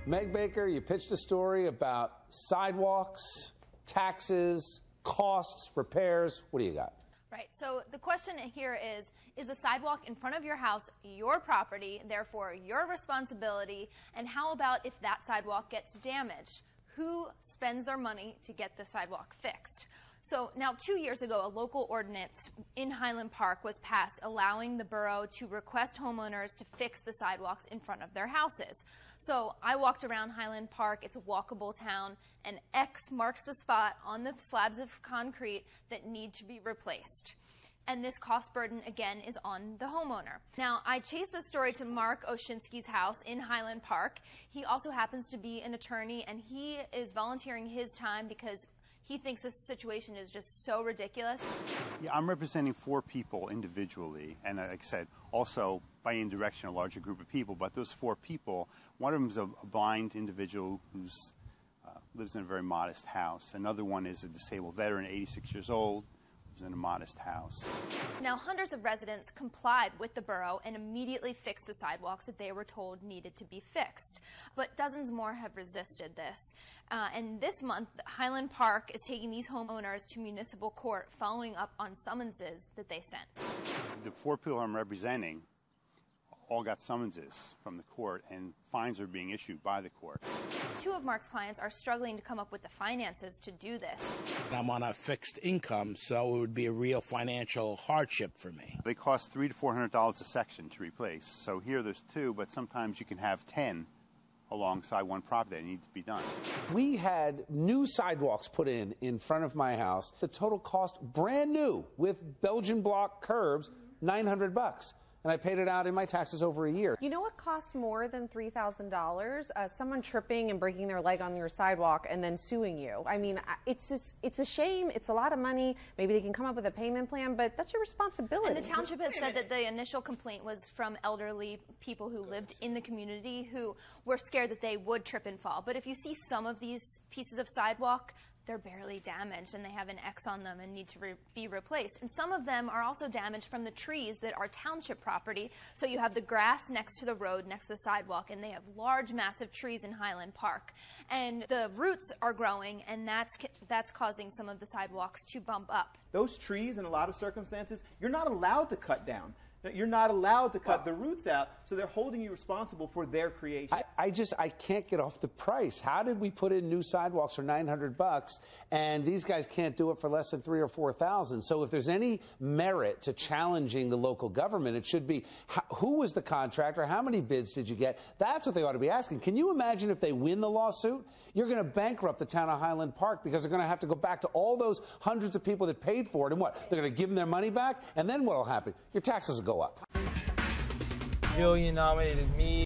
Meg Baker, you pitched a story about sidewalks, taxes, costs, repairs. What do you got? Right. So the question here is a sidewalk in front of your house your property, therefore your responsibility? And how about if that sidewalk gets damaged? Who spends their money to get the sidewalk fixed? So now 2 years ago, a local ordinance in Highland Park was passed allowing the borough to request homeowners to fix the sidewalks in front of their houses. So I walked around Highland Park. It's a walkable town. An X marks the spot on the slabs of concrete that need to be replaced. And this cost burden, again, is on the homeowner. Now, I chased this story to Mark Oshinsky's house in Highland Park. He also happens to be an attorney, and he is volunteering his time because he thinks this situation is just so ridiculous. Yeah, I'm representing 4 people individually, and like I said, also by indirection a larger group of people. But those 4 people, one of them is a blind individual who lives in a very modest house. Another one is a disabled veteran, 86 years old, lives in a modest house. Now, hundreds of residents complied with the borough and immediately fixed the sidewalks that they were told needed to be fixed. But dozens more have resisted this. And this month, Highland Park is taking these homeowners to municipal court following up on summonses that they sent. The 4 people I'm representing all got summonses from the court, and fines are being issued by the court. 2 of Mark's clients are struggling to come up with the finances to do this. I'm on a fixed income, so it would be a real financial hardship for me. They cost $300 to $400 a section to replace. So here there's 2, but sometimes you can have 10 alongside one property that need to be done. We had new sidewalks put in front of my house. The total cost, brand new, with Belgian block curbs, $900. And I paid it out in my taxes over a year. You know what costs more than $3,000? Someone tripping and breaking their leg on your sidewalk and then suing you. I mean, it's a shame. It's a lot of money. Maybe they can come up with a payment plan, but that's your responsibility. And the township has said that the initial complaint was from elderly people who lived in the community who were scared that they would trip and fall. But if you see some of these pieces of sidewalk, they're barely damaged and they have an X on them and need to be replaced. And some of them are also damaged from the trees that are township property. So you have the grass next to the road, next to the sidewalk, and they have large, massive trees in Highland Park. And the roots are growing, and that's causing some of the sidewalks to bump up. Those trees, in a lot of circumstances, you're not allowed to cut down. You're not allowed to cut the roots out, so they're holding you responsible for their creation. I can't get off the price. How did we put in new sidewalks for $900 and these guys can't do it for less than $3,000 or $4,000? So if there's any merit to challenging the local government, it should be who was the contractor, how many bids did you get? That's what they ought to be asking. Can you imagine if they win the lawsuit? You're going to bankrupt the town of Highland Park because they're going to have to go back to all those hundreds of people that paid for it, and what? They're going to give them their money back, and then what will happen? Your taxes will go up. Jillian nominated me.